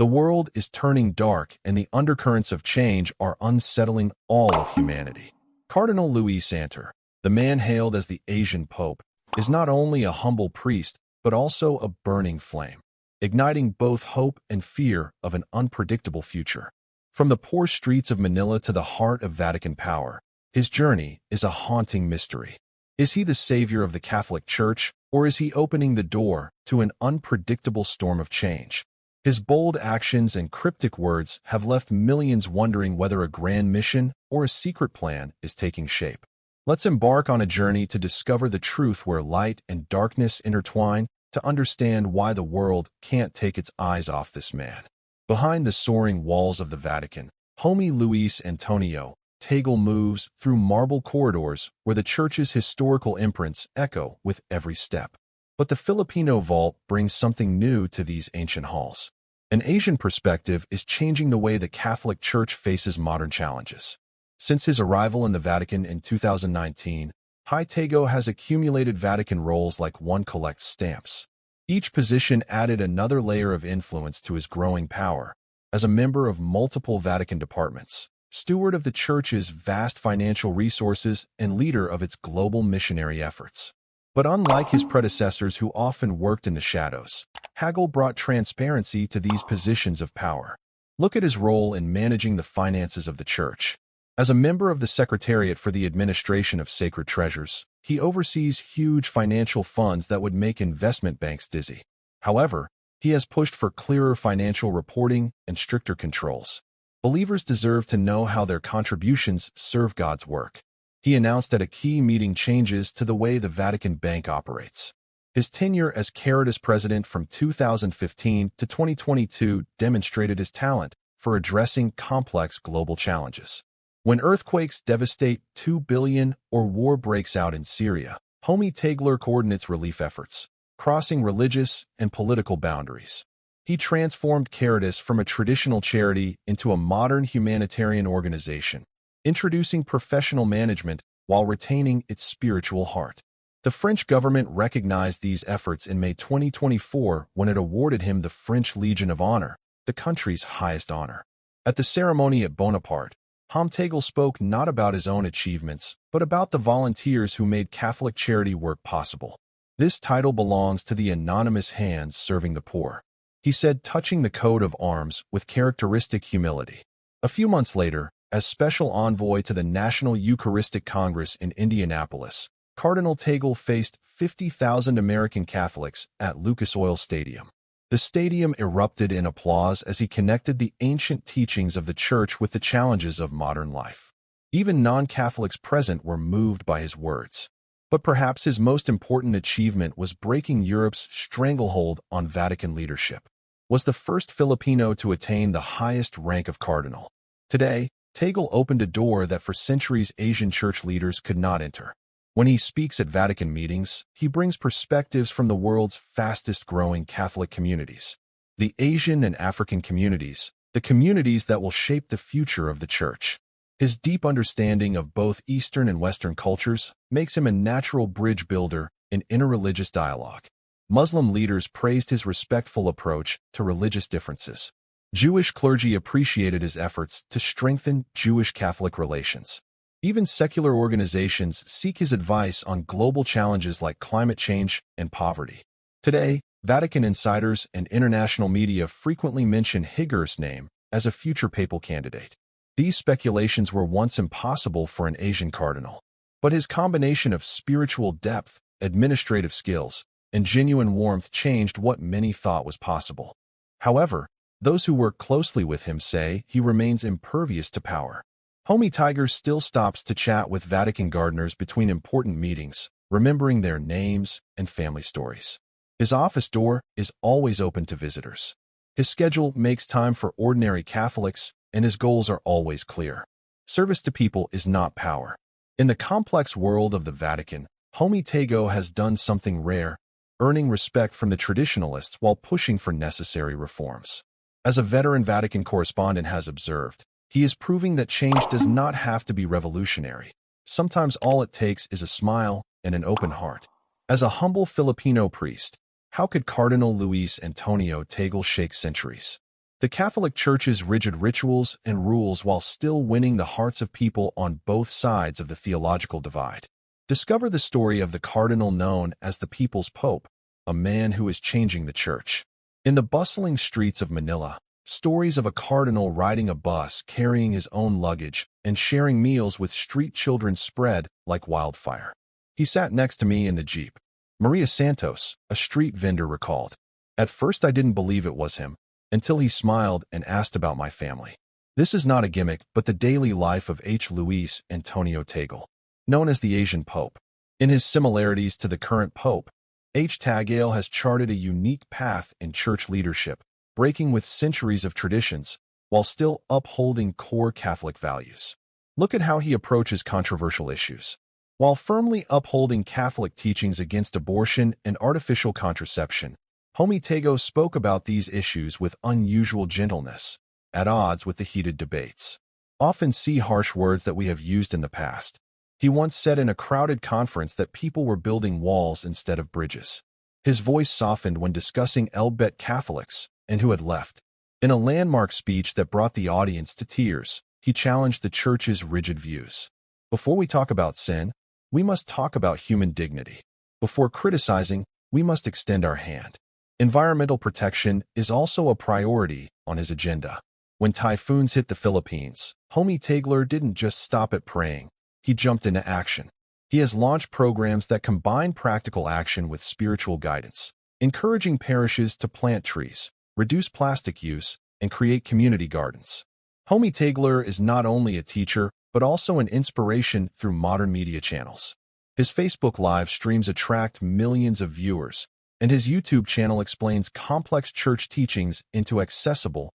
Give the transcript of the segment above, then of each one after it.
The world is turning dark, and the undercurrents of change are unsettling all of humanity. Cardinal Luis Antonio, the man hailed as the Asian Pope, is not only a humble priest, but also a burning flame, igniting both hope and fear of an unpredictable future. From the poor streets of Manila to the heart of Vatican power, his journey is a haunting mystery. Is he the savior of the Catholic Church, or is he opening the door to an unpredictable storm of change? His bold actions and cryptic words have left millions wondering whether a grand mission or a secret plan is taking shape. Let's embark on a journey to discover the truth where light and darkness intertwine, to understand why the world can't take its eyes off this man. Behind the soaring walls of the Vatican, Homie Luis Antonio Tagle moves through marble corridors where the Church's historical imprints echo with every step. But the Filipino vault brings something new to these ancient halls. An Asian perspective is changing the way the Catholic Church faces modern challenges. Since his arrival in the Vatican in 2019, Tagle has accumulated Vatican roles like one collects stamps. Each position added another layer of influence to his growing power. As a member of multiple Vatican departments, steward of the Church's vast financial resources, and leader of its global missionary efforts. But unlike his predecessors who often worked in the shadows, Tagle brought transparency to these positions of power. Look at his role in managing the finances of the Church. As a member of the Secretariat for the Administration of Sacred Treasures, he oversees huge financial funds that would make investment banks dizzy. However, he has pushed for clearer financial reporting and stricter controls. Believers deserve to know how their contributions serve God's work. He announced at a key meeting changes to the way the Vatican Bank operates. His tenure as Caritas president from 2015 to 2022 demonstrated his talent for addressing complex global challenges. When earthquakes devastate 2 billion or war breaks out in Syria, Homie Tagle coordinates relief efforts, crossing religious and political boundaries. He transformed Caritas from a traditional charity into a modern humanitarian organization, introducing professional management while retaining its spiritual heart. The French government recognized these efforts in May 2024 when it awarded him the French Legion of Honor, the country's highest honor. At the ceremony at Bonaparte, Homie Tagle spoke not about his own achievements, but about the volunteers who made Catholic charity work possible. This title belongs to the anonymous hands serving the poor, he said, touching the coat of arms with characteristic humility. A few months later, as special envoy to the National Eucharistic Congress in Indianapolis, Cardinal Tagle faced 50,000 American Catholics at Lucas Oil Stadium. The stadium erupted in applause as he connected the ancient teachings of the Church with the challenges of modern life. Even non-Catholics present were moved by his words. But perhaps his most important achievement was breaking Europe's stranglehold on Vatican leadership. Was the first Filipino to attain the highest rank of cardinal. Today, Tagle opened a door that for centuries Asian church leaders could not enter. When he speaks at Vatican meetings, he brings perspectives from the world's fastest-growing Catholic communities, the Asian and African communities, the communities that will shape the future of the Church. His deep understanding of both Eastern and Western cultures makes him a natural bridge builder in interreligious dialogue. Muslim leaders praised his respectful approach to religious differences. Jewish clergy appreciated his efforts to strengthen Jewish-Catholic relations. Even secular organizations seek his advice on global challenges like climate change and poverty. Today, Vatican insiders and international media frequently mention Higuera's name as a future papal candidate. These speculations were once impossible for an Asian cardinal. But his combination of spiritual depth, administrative skills, and genuine warmth changed what many thought was possible. However, those who work closely with him say he remains impervious to power. Homie Tagle still stops to chat with Vatican gardeners between important meetings, remembering their names and family stories. His office door is always open to visitors. His schedule makes time for ordinary Catholics, and his goals are always clear. Service to people is not power. In the complex world of the Vatican, Homie Tagle has done something rare, earning respect from the traditionalists while pushing for necessary reforms. As a veteran Vatican correspondent has observed, he is proving that change does not have to be revolutionary. Sometimes all it takes is a smile and an open heart. As a humble Filipino priest, how could Cardinal Luis Antonio Tagle shake centuries? The Catholic Church's rigid rituals and rules while still winning the hearts of people on both sides of the theological divide. Discover the story of the cardinal known as the People's Pope, a man who is changing the Church. In the bustling streets of Manila, stories of a cardinal riding a bus, carrying his own luggage, and sharing meals with street children spread like wildfire. He sat next to me in the Jeep. Maria Santos, a street vendor, recalled. At first I didn't believe it was him, until he smiled and asked about my family. This is not a gimmick, but the daily life of Luis Antonio Tagle, known as the Asian Pope. In his similarities to the current Pope, Tagle has charted a unique path in church leadership, breaking with centuries of traditions while still upholding core Catholic values. Look at how he approaches controversial issues. While firmly upholding Catholic teachings against abortion and artificial contraception, Tagle spoke about these issues with unusual gentleness, at odds with the heated debates. Often see harsh words that we have used in the past. He once said in a crowded conference that people were building walls instead of bridges. His voice softened when discussing Elbet Catholics and who had left. In a landmark speech that brought the audience to tears, he challenged the Church's rigid views. Before we talk about sin, we must talk about human dignity. Before criticizing, we must extend our hand. Environmental protection is also a priority on his agenda. When typhoons hit the Philippines, Tagle didn't just stop at praying. He jumped into action. He has launched programs that combine practical action with spiritual guidance, encouraging parishes to plant trees, reduce plastic use, and create community gardens. Tagle is not only a teacher, but also an inspiration through modern media channels. His Facebook live streams attract millions of viewers, and his YouTube channel explains complex church teachings into accessible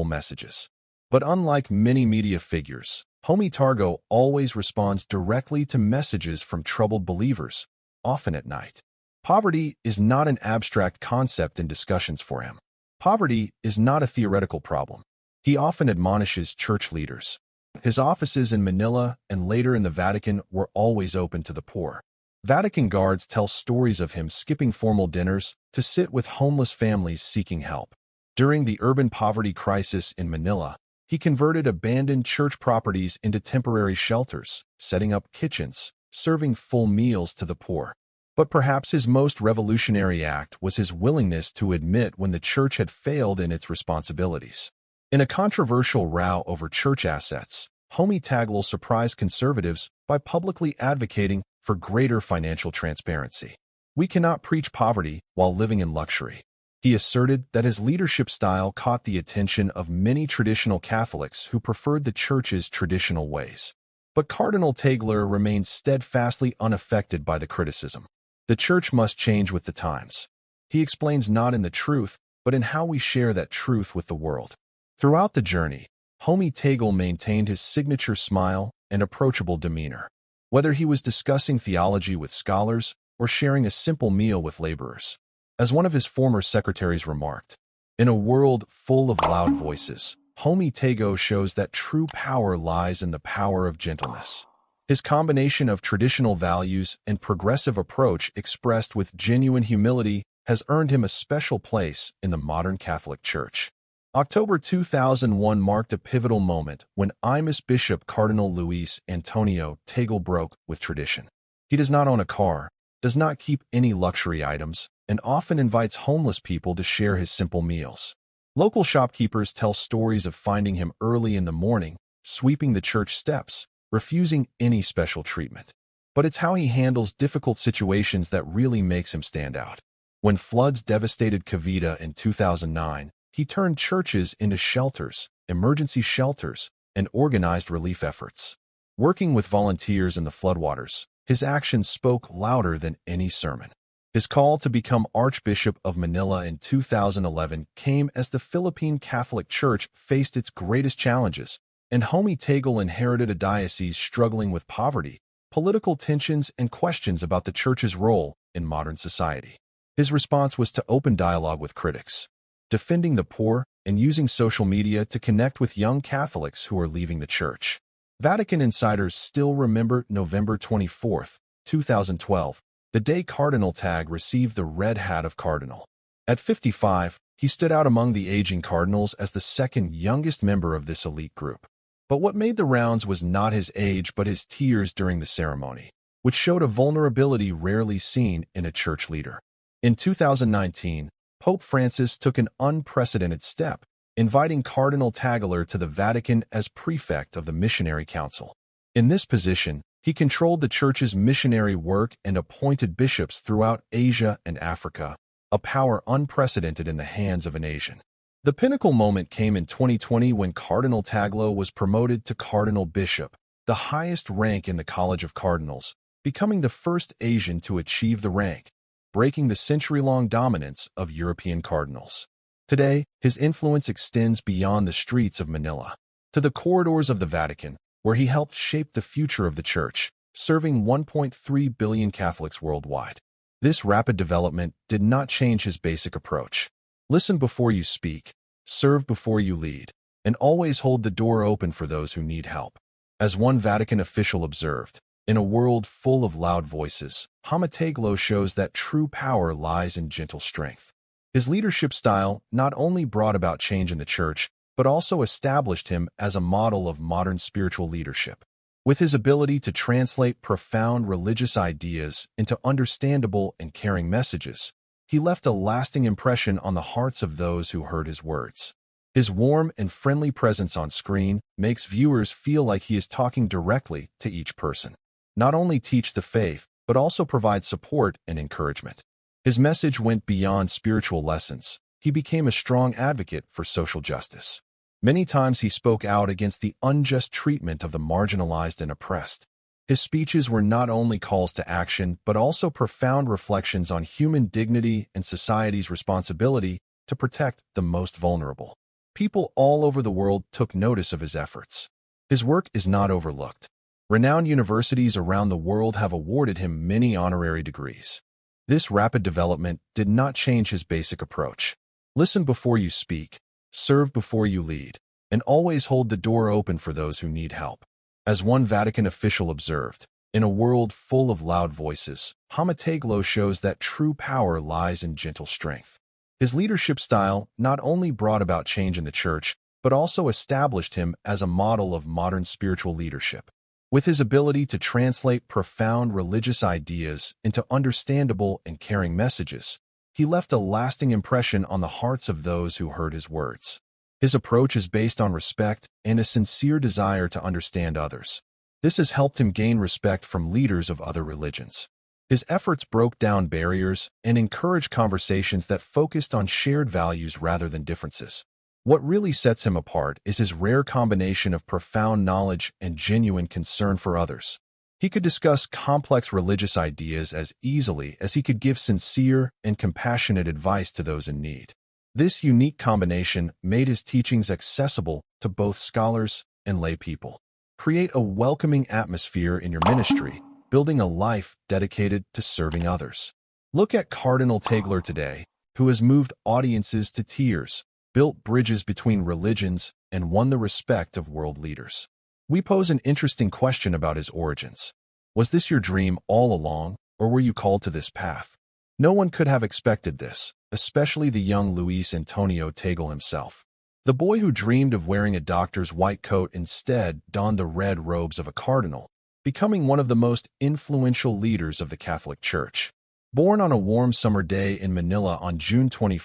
messages. But unlike many media figures, Tagle always responds directly to messages from troubled believers, often at night. Poverty is not an abstract concept in discussions for him. Poverty is not a theoretical problem. He often admonishes church leaders. His offices in Manila and later in the Vatican were always open to the poor. Vatican guards tell stories of him skipping formal dinners to sit with homeless families seeking help. During the urban poverty crisis in Manila, he converted abandoned church properties into temporary shelters, setting up kitchens, serving full meals to the poor. But perhaps his most revolutionary act was his willingness to admit when the church had failed in its responsibilities. In a controversial row over church assets, Tagle surprised conservatives by publicly advocating for greater financial transparency. We cannot preach poverty while living in luxury. He asserted that his leadership style caught the attention of many traditional Catholics who preferred the Church's traditional ways. But Cardinal Tagle remained steadfastly unaffected by the criticism. The Church must change with the times. He explains not in the truth, but in how we share that truth with the world. Throughout the journey, Tagle maintained his signature smile and approachable demeanor. Whether he was discussing theology with scholars or sharing a simple meal with laborers. As one of his former secretaries remarked, in a world full of loud voices, Tagle shows that true power lies in the power of gentleness. His combination of traditional values and progressive approach expressed with genuine humility has earned him a special place in the modern Catholic Church. October 2001 marked a pivotal moment when IMIS Bishop Cardinal Luis Antonio Tagle broke with tradition. He does not own a car, does not keep any luxury items, and often invites homeless people to share his simple meals. Local shopkeepers tell stories of finding him early in the morning, sweeping the church steps, refusing any special treatment. But it's how he handles difficult situations that really makes him stand out. When floods devastated Cavite in 2009, he turned churches into shelters, emergency shelters, and organized relief efforts. Working with volunteers in the floodwaters, his actions spoke louder than any sermon. His call to become Archbishop of Manila in 2011 came as the Philippine Catholic Church faced its greatest challenges, and Tagle inherited a diocese struggling with poverty, political tensions, and questions about the Church's role in modern society. His response was to open dialogue with critics, defending the poor, and using social media to connect with young Catholics who are leaving the Church. Vatican insiders still remember November 24, 2012, the day Cardinal Tagle received the red hat of cardinal. At 55, He stood out among the aging cardinals as the second youngest member of this elite group. But what made the rounds was not his age but his tears during the ceremony, which showed a vulnerability rarely seen in a church leader. In 2019, Pope Francis took an unprecedented step, inviting Cardinal Tagle to the Vatican as prefect of the Missionary Council. In this position, he controlled the Church's missionary work and appointed bishops throughout Asia and Africa, a power unprecedented in the hands of an Asian. The pinnacle moment came in 2020 when Cardinal Tagle was promoted to Cardinal Bishop, the highest rank in the College of Cardinals, becoming the first Asian to achieve the rank, breaking the century-long dominance of European cardinals. Today, his influence extends beyond the streets of Manila to the corridors of the Vatican, where he helped shape the future of the Church, serving 1.3 billion Catholics worldwide. This rapid development did not change his basic approach. Listen before you speak, serve before you lead, and always hold the door open for those who need help. As one Vatican official observed, in a world full of loud voices, Tagle shows that true power lies in gentle strength. His leadership style not only brought about change in the Church, but also established him as a model of modern spiritual leadership. With his ability to translate profound religious ideas into understandable and caring messages, he left a lasting impression on the hearts of those who heard his words. His warm and friendly presence on screen makes viewers feel like he is talking directly to each person. Not only teach the faith, but also provide support and encouragement. His message went beyond spiritual lessons. He became a strong advocate for social justice. Many times he spoke out against the unjust treatment of the marginalized and oppressed. His speeches were not only calls to action, but also profound reflections on human dignity and society's responsibility to protect the most vulnerable. People all over the world took notice of his efforts. His work is not overlooked. Renowned universities around the world have awarded him many honorary degrees. This rapid development did not change his basic approach. Listen before you speak, serve before you lead, and always hold the door open for those who need help. As one Vatican official observed, in a world full of loud voices, Tagle shows that true power lies in gentle strength. His leadership style not only brought about change in the Church, but also established him as a model of modern spiritual leadership. With his ability to translate profound religious ideas into understandable and caring messages, he left a lasting impression on the hearts of those who heard his words. His approach is based on respect and a sincere desire to understand others. This has helped him gain respect from leaders of other religions. His efforts broke down barriers and encouraged conversations that focused on shared values rather than differences. What really sets him apart is his rare combination of profound knowledge and genuine concern for others. He could discuss complex religious ideas as easily as he could give sincere and compassionate advice to those in need. This unique combination made his teachings accessible to both scholars and lay people. Create a welcoming atmosphere in your ministry, building a life dedicated to serving others. Look at Cardinal Tagle today, who has moved audiences to tears, built bridges between religions, and won the respect of world leaders. We pose an interesting question about his origins. Was this your dream all along, or were you called to this path? No one could have expected this, especially the young Luis Antonio Tagle himself. The boy who dreamed of wearing a doctor's white coat instead donned the red robes of a cardinal, becoming one of the most influential leaders of the Catholic Church. Born on a warm summer day in Manila on June 21,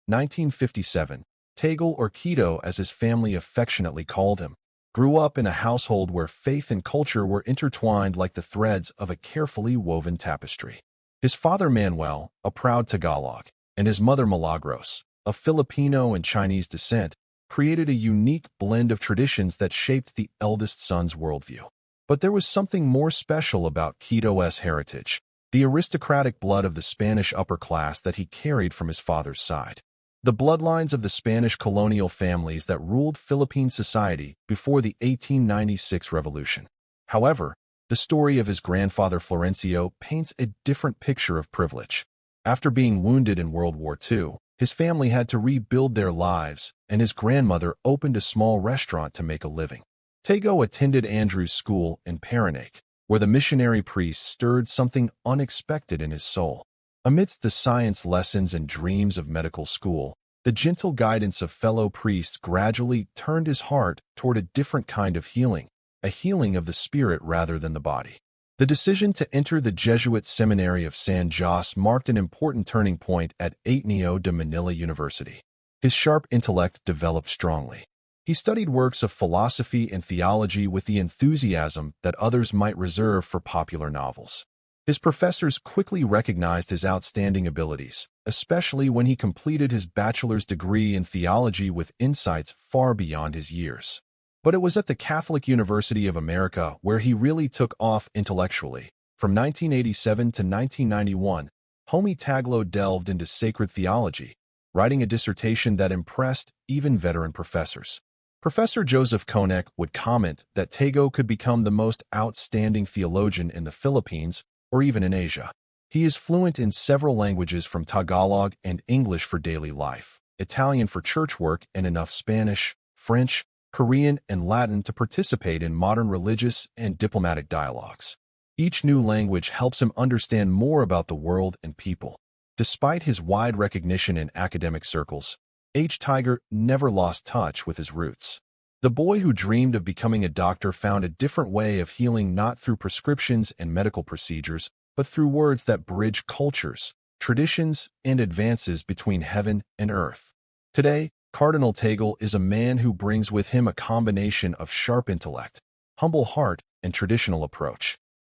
1957, Tagle, or Quito as his family affectionately called him, grew up in a household where faith and culture were intertwined like the threads of a carefully woven tapestry. His father Manuel, a proud Tagalog, and his mother Milagros, of Filipino and Chinese descent, created a unique blend of traditions that shaped the eldest son's worldview. But there was something more special about Quito's heritage, the aristocratic blood of the Spanish upper class that he carried from his father's side. The bloodlines of the Spanish colonial families that ruled Philippine society before the 1896 revolution. However, the story of his grandfather Florencio paints a different picture of privilege. After being wounded in World War II, his family had to rebuild their lives, and his grandmother opened a small restaurant to make a living. Tagle attended Andrews School in Paranake, where the missionary priest stirred something unexpected in his soul. Amidst the science lessons and dreams of medical school, The gentle guidance of fellow priests gradually turned his heart toward a different kind of healing, a healing of the spirit rather than the body. The decision to enter the Jesuit seminary of San Jose marked an important turning point at Ateneo de Manila University. His sharp intellect developed strongly. He studied works of philosophy and theology with the enthusiasm that others might reserve for popular novels. His professors quickly recognized his outstanding abilities, especially when he completed his bachelor's degree in theology with insights far beyond his years. But it was at the Catholic University of America where he really took off intellectually. From 1987 to 1991, Homie Tagle delved into sacred theology, writing a dissertation that impressed even veteran professors. Professor Joseph Konek would comment that Tagle could become the most outstanding theologian in the Philippines or even in Asia. He is fluent in several languages from Tagalog and English for daily life, Italian for church work, and enough Spanish, French, Korean, and Latin to participate in modern religious and diplomatic dialogues. Each new language helps him understand more about the world and people. Despite his wide recognition in academic circles, Tagle never lost touch with his roots. The boy who dreamed of becoming a doctor found a different way of healing, not through prescriptions and medical procedures, but through words that bridge cultures, traditions, and advances between heaven and earth. Today, Cardinal Tagle is a man who brings with him a combination of sharp intellect, humble heart, and traditional approach.